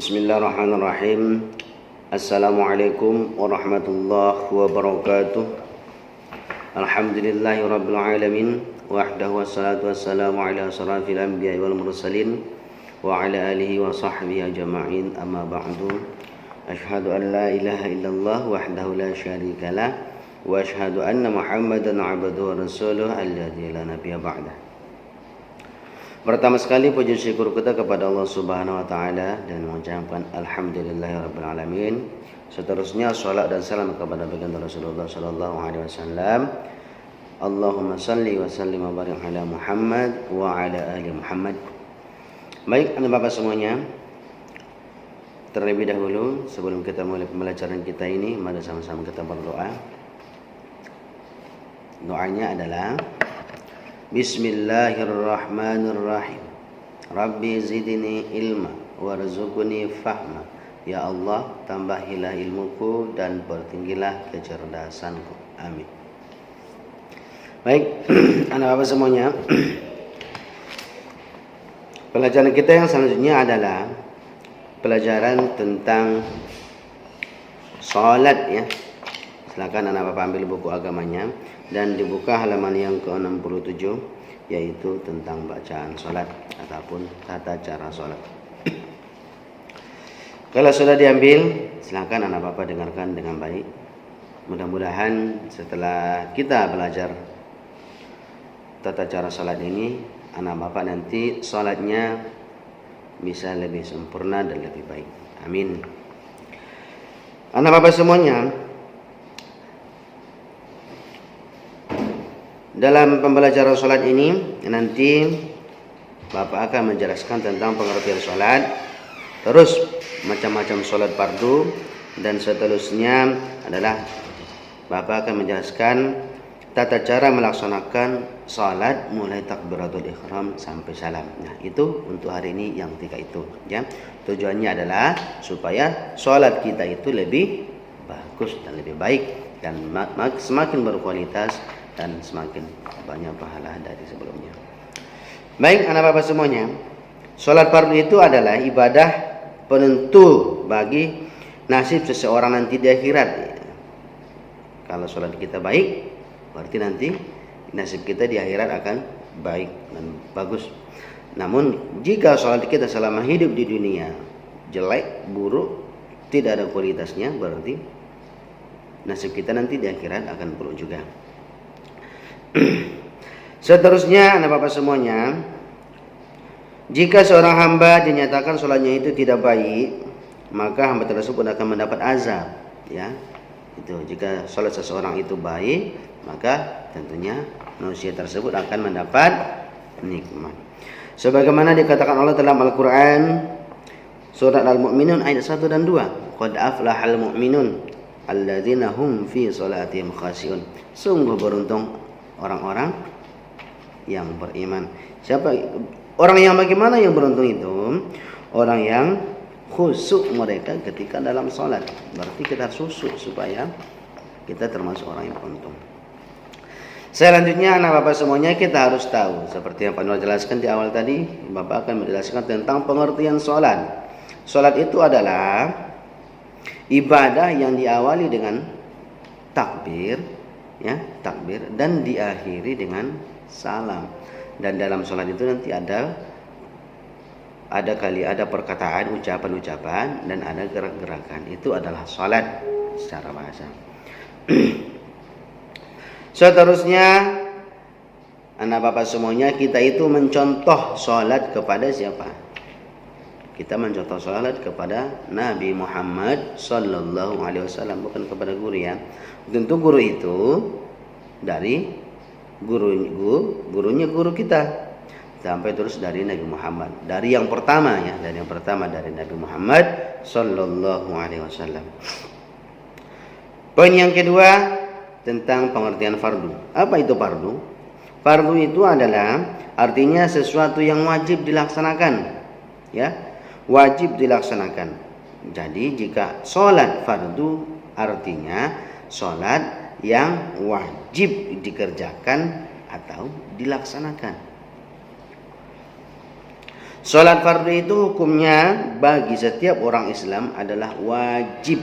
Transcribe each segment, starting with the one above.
Bismillahirrahmanirrahim. Assalamualaikum warahmatullahi wabarakatuh. Alhamdulillahirabbil alamin wahdahu wassalatu wassalamu ala asrafil anbiya'i wal mursalin wa ala alihi wa sahbihi ajma'in, amma ba'du. Asyhadu an la ilaha illallah wahdahu la syarika lah wa asyhadu anna Muhammadan 'abduhu wa rasuluhu alladzi la nabiyya ba'dah. Pertama sekali puji syukur kita kepada Allah Subhanahu wa taala dan mengucapkan alhamdulillahirabbil alamin. Seterusnya salat dan salam kepada baginda Rasulullah sallallahu alaihi wasallam. Allahumma shalli wa sallim wa barik ala Muhammad wa ala ali Muhammad. Baik, anak Bapak semuanya, terlebih dahulu sebelum kita mulai pembelajaran kita ini, mari sama-sama kita berdoa. Doanya adalah Bismillahirrahmanirrahim. Rabbi zidni ilma warzuqni fahma. Ya Allah, tambahilah ilmuku dan pertinggilah kecerdasanku. Amin. Baik, anak bapak semuanya, pelajaran kita yang selanjutnya adalah pelajaran tentang salat ya. Silakan anak bapak ambil buku agamanya dan dibuka halaman yang ke-67, yaitu tentang bacaan salat ataupun tata cara salat. Kalau sudah diambil, silakan anak bapak dengarkan dengan baik. Mudah-mudahan setelah kita belajar tata cara salat ini, anak bapak nanti salatnya bisa lebih sempurna dan lebih baik. Amin. Anak bapak semuanya, dalam pembelajaran salat ini nanti Bapak akan menjelaskan tentang pengertian salat, terus macam-macam salat fardu, dan seterusnya adalah Bapak akan menjelaskan tata cara melaksanakan salat mulai takbiratul ihram sampai salam. Nah, itu untuk hari ini yang 3 itu ya. Tujuannya adalah supaya salat kita itu lebih bagus dan lebih baik dan semakin berkualitas dan semakin banyak pahala dari sebelumnya. Baik, anak bapak semuanya, salat fardu itu adalah ibadah penentu bagi nasib seseorang nanti di akhirat. Kalau salat kita baik, berarti nanti nasib kita di akhirat akan baik dan bagus. Namun jika salat kita selama hidup di dunia jelek, buruk, tidak ada kualitasnya, berarti nasib kita nanti di akhirat akan buruk juga. Seterusnya anak bapak semuanya, jika seorang hamba dinyatakan sholatnya itu tidak baik, maka hamba tersebut akan mendapat azab ya. Itu jika sholat seseorang itu baik, maka tentunya manusia tersebut akan mendapat nikmat. Sebagaimana dikatakan Allah dalam Al-Qur'an surat Al-Mu'minun ayat 1 dan 2, qad aflahal mu'minun alladzina hum fi sholatihim khashi'un. Sungguh beruntung orang-orang yang beriman. Siapa orang yang bagaimana yang beruntung itu? Orang yang khusyuk mereka ketika dalam salat. Berarti kita harus khusyuk supaya kita termasuk orang yang beruntung. Selanjutnya anak bapak semuanya, kita harus tahu seperti yang Pak Nur jelaskan di awal tadi, Bapak akan menjelaskan tentang pengertian salat. Salat itu adalah ibadah yang diawali dengan takbir ya, takbir dan diakhiri dengan salam. Dan dalam salat itu nanti ada perkataan, ucapan-ucapan, dan ada gerak-gerakan. Itu adalah salat secara bahasa. Seterusnya anak bapak semuanya, kita itu mencontoh salat kepada siapa? Kita mencontoh salat kepada Nabi Muhammad sallallahu alaihi wasallam, bukan kepada guru ya. Tentu guru itu dari gurunya guru kita sampai terus dari Nabi Muhammad. Dari yang pertama ya, dari Nabi Muhammad sallallahu alaihi wasallam. Poin yang kedua tentang pengertian fardu. Apa itu fardu? Fardu itu adalah artinya sesuatu yang wajib dilaksanakan ya, wajib dilaksanakan. Jadi jika sholat fardu artinya sholat yang wajib dikerjakan atau dilaksanakan. Salat fardu itu hukumnya bagi setiap orang Islam adalah wajib.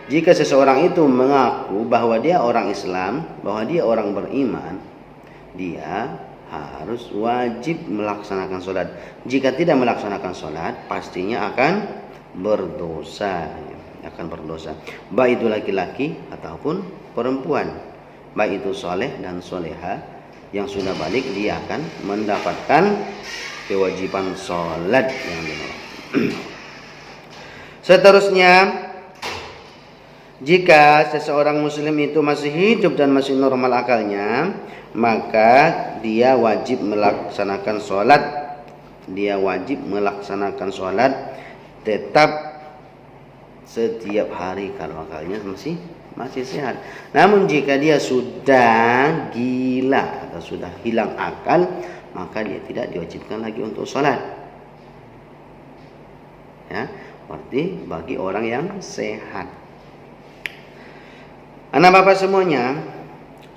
Jika seseorang itu mengaku bahwa dia orang Islam, bahwa dia orang beriman, dia harus wajib melaksanakan salat. Jika tidak melaksanakan salat, pastinya akan berdosa, baik itu laki-laki ataupun perempuan, baik itu soleh dan soleha yang sudah balik, dia akan mendapatkan kewajiban salat yang dimana. Seterusnya, jika seseorang muslim itu masih hidup dan masih normal akalnya, maka dia wajib melaksanakan salat. Dia wajib melaksanakan salat tetap setiap hari kalau akalnya masih sehat. Namun jika dia sudah gila atau sudah hilang akal, maka dia tidak diwajibkan lagi untuk salat. Ya, berarti bagi orang yang sehat. Anak bapak semuanya,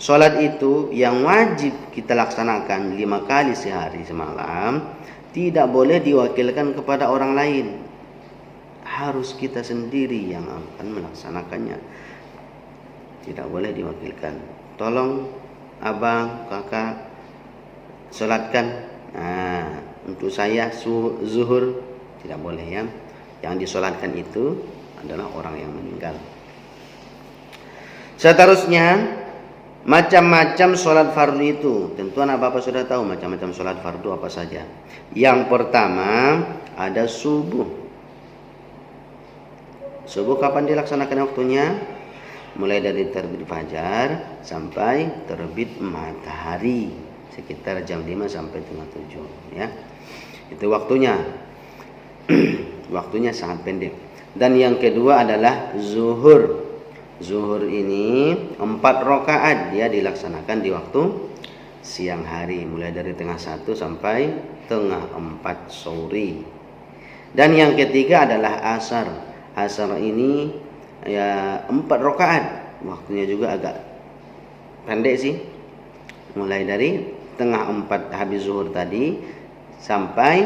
salat itu yang wajib kita laksanakan 5 kali sehari semalam, tidak boleh diwakilkan kepada orang lain. Harus kita sendiri yang akan melaksanakannya. Tidak boleh diwakilkan. Tolong abang, kakak, solatkan. Untuk saya zuhur, tidak boleh ya. Yang disolatkan itu adalah orang yang meninggal. Seterusnya, macam-macam solat fardu itu. Tentu anak bapak sudah tahu macam-macam solat fardu apa saja. Yang pertama ada subuh. Subuh kapan dilaksanakan waktunya? Mulai dari terbit fajar sampai terbit matahari, sekitar jam 5 sampai setengah 7 ya. Itu waktunya. Waktunya sangat pendek. Dan yang kedua adalah zuhur. Zuhur ini 4 rakaat, dia dilaksanakan di waktu siang hari, mulai dari tengah 1 sampai tengah 4 sore. Dan yang ketiga adalah asar. Asar ini ya 4 rakaat, waktunya juga agak pendek sih, mulai dari tengah 4 habis zuhur tadi sampai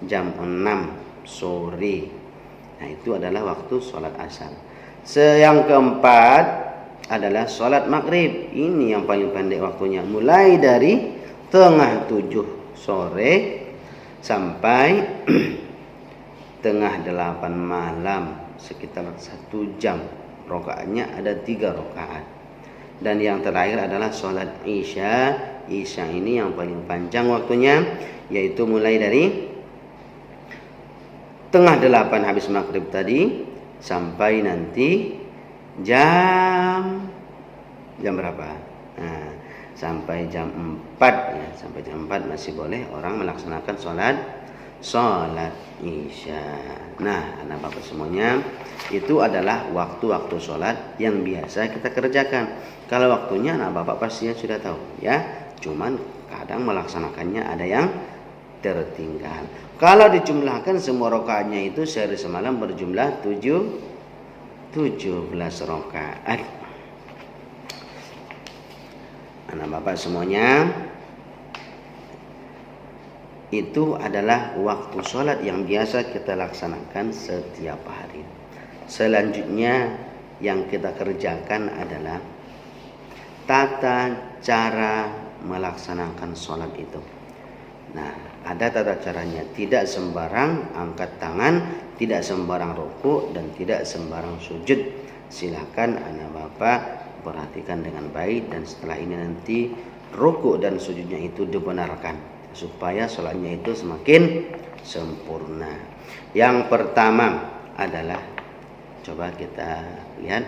jam 6 sore. Nah, itu adalah waktu sholat asar. Yang keempat adalah sholat maghrib. Ini yang paling pendek waktunya, mulai dari tengah 7 sore sampai tengah 8 malam, sekitar 1 jam. Rakaatnya ada 3 rakaat. Dan yang terakhir adalah sholat isya. Isya ini yang paling panjang waktunya, yaitu mulai dari tengah 8 habis maghrib tadi sampai nanti jam berapa? Nah, sampai jam 4 ya, sampai jam 4 masih boleh orang melaksanakan sholat isya. Nah, anak bapak semuanya, itu adalah waktu-waktu sholat yang biasa kita kerjakan. Kalau waktunya anak bapak pastinya sudah tahu ya. Cuman kadang melaksanakannya ada yang tertinggal. Kalau dijumlahkan semua rakaatnya itu sehari semalam berjumlah 17 rakaat. Anak bapak semuanya, itu adalah waktu sholat yang biasa kita laksanakan setiap hari. Selanjutnya yang kita kerjakan adalah tata cara melaksanakan sholat itu. Nah, ada tata caranya. Tidak sembarang angkat tangan, tidak sembarang rukuk, dan tidak sembarang sujud. Silakan anak bapak perhatikan dengan baik, dan setelah ini nanti rukuk dan sujudnya itu dibenarkan supaya sholatnya itu semakin sempurna. Yang pertama adalah, coba kita lihat,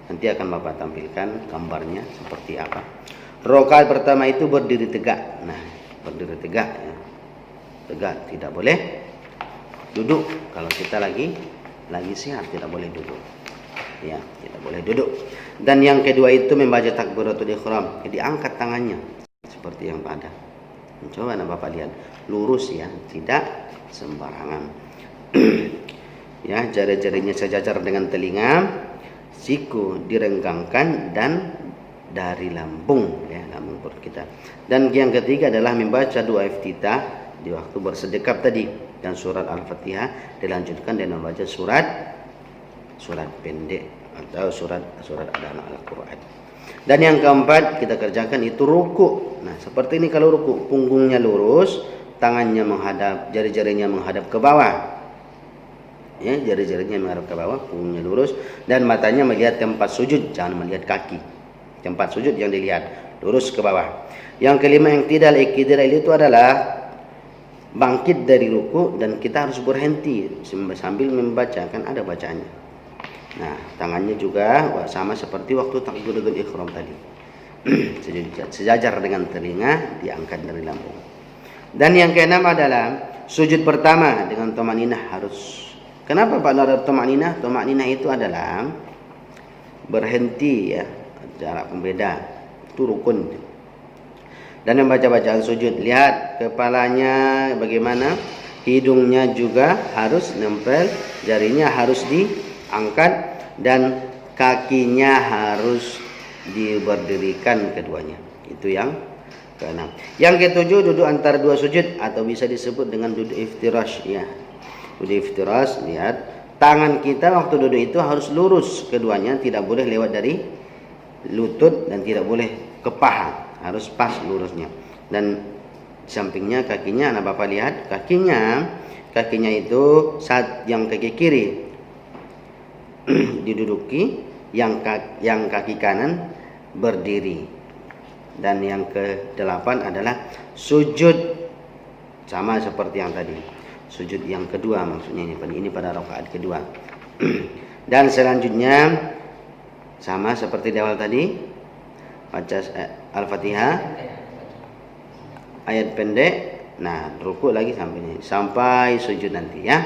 nanti akan bapak tampilkan gambarnya seperti apa. Rakaat pertama itu berdiri tegak. Nah, berdiri tegak ya. Tegak, tidak boleh duduk. Kalau kita lagi sehat tidak boleh duduk. Ya, tidak boleh duduk. Dan yang kedua itu membaca takbiratul ihram. Jadi angkat tangannya seperti yang pada. Coba anak bapak lihat, lurus ya, tidak sembarangan. Ya, jari-jarinya sejajar dengan telinga, siku direnggangkan dan dari lambung ya, lambung perut kita. Dan yang ketiga adalah membaca doa iftitah di waktu bersedekap tadi. Dan surat Al-Fatihah dilanjutkan dengan membaca surat pendek atau surat adana Al-Quran. Dan yang keempat kita kerjakan itu ruku. Nah, seperti ini kalau ruku, punggungnya lurus, tangannya menghadap, jari-jarinya menghadap ke bawah. Ya, jari-jarinya menghadap ke bawah, punggungnya lurus, dan matanya melihat tempat sujud, jangan melihat kaki. Tempat sujud yang dilihat, lurus ke bawah. Yang kelima yang tidak itu adalah bangkit dari ruku dan kita harus berhenti sambil membaca, kan ada bacaannya. Nah, tangannya juga sama seperti waktu takbiratul ihram tadi. Sejajar dengan telinga, diangkat dari lambung. Dan yang keenam adalah sujud pertama dengan tumaninah harus. Kenapa Pak ada tumaninah? Tumaninah itu adalah berhenti ya, jarak pembeda. Itu rukun. Dan membaca bacaan sujud, lihat kepalanya bagaimana, hidungnya juga harus nempel, jarinya harus diangkat, dan kakinya harus diberdirikan keduanya. Itu yang keenam. Yang ketujuh, duduk antara dua sujud atau bisa disebut dengan duduk iftirash ya. Duduk iftirash, lihat tangan kita waktu duduk itu harus lurus keduanya, tidak boleh lewat dari lutut dan tidak boleh ke paha. Harus pas lurusnya. Dan sampingnya kakinya, anak bapak lihat kakinya itu saat yang kaki kiri diduduki, yang kaki kanan berdiri. Dan yang ke-8 adalah sujud, sama seperti yang tadi. Sujud yang kedua maksudnya ini pada rakaat kedua. Dan selanjutnya sama seperti di awal tadi, baca Al-Fatihah ayat pendek, nah ruku lagi sampai sujud nanti ya.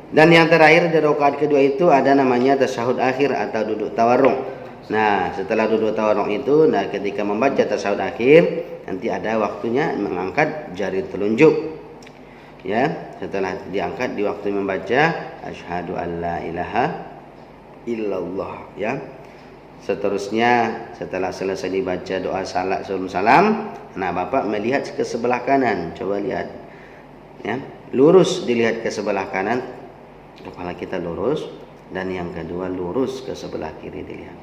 Dan yang terakhir di rakaat kedua itu ada namanya tasyahud akhir atau duduk tawarruk. Nah, setelah duduk tawarruk itu, nah ketika membaca tasyahud akhir nanti ada waktunya mengangkat jari telunjuk. Ya, setelah diangkat di waktu membaca asyhadu alla ilaha illallah ya. Seterusnya setelah selesai dibaca doa salat sebelum salam, nah bapak melihat ke sebelah kanan, coba lihat ya, lurus dilihat ke sebelah kanan, kepala kita lurus, dan yang kedua lurus ke sebelah kiri dilihat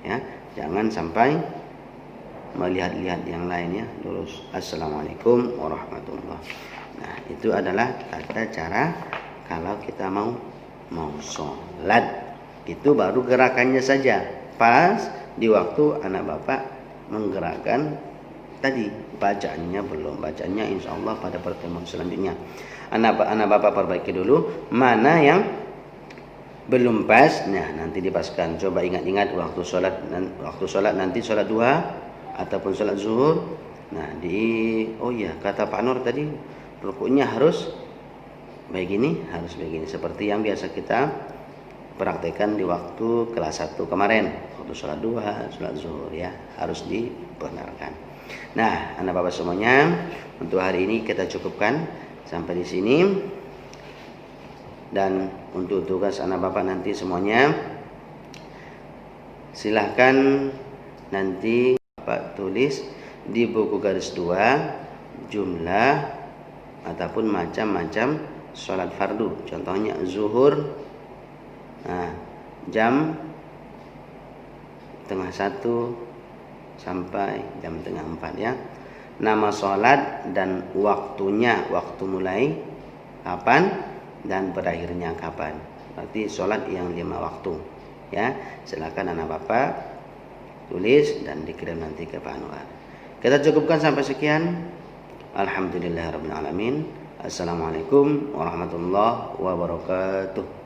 ya, jangan sampai melihat-lihat yang lain ya, lurus. Assalamualaikum warahmatullahi. Nah, itu adalah tata cara kalau kita mau sholat. Itu baru gerakannya saja. Pas di waktu anak bapak menggerakkan tadi, bacaannya belum. Bacaannya insya Allah pada pertemuan selanjutnya. Anak bapak perbaiki dulu mana yang belum pas. Nah, nanti dipaskan. Coba ingat-ingat waktu sholat nanti sholat duha ataupun sholat zuhur. Nah, kata Pak Nur tadi rukuknya harus begini, seperti yang biasa kita praktekkan di waktu kelas 1 kemarin, waktu sholat duha, sholat zuhur ya, harus dibenarkan. Nah, anak bapak semuanya, untuk hari ini kita cukupkan sampai di sini. Dan untuk tugas anak bapak nanti semuanya, silahkan nanti bapak tulis di buku garis 2 jumlah ataupun macam-macam sholat fardu. Contohnya zuhur, nah, jam 12:30 sampai jam 3:30 ya. Nama sholat dan waktunya, waktu mulai kapan dan berakhirnya kapan. Berarti sholat yang 5 waktu ya. Silakan anak bapak tulis dan dikirim nanti ke Pak Anwar. Kita cukupkan sampai sekian. Alhamdulillahirabbil alamin. Assalamualaikum warahmatullahi wabarakatuh.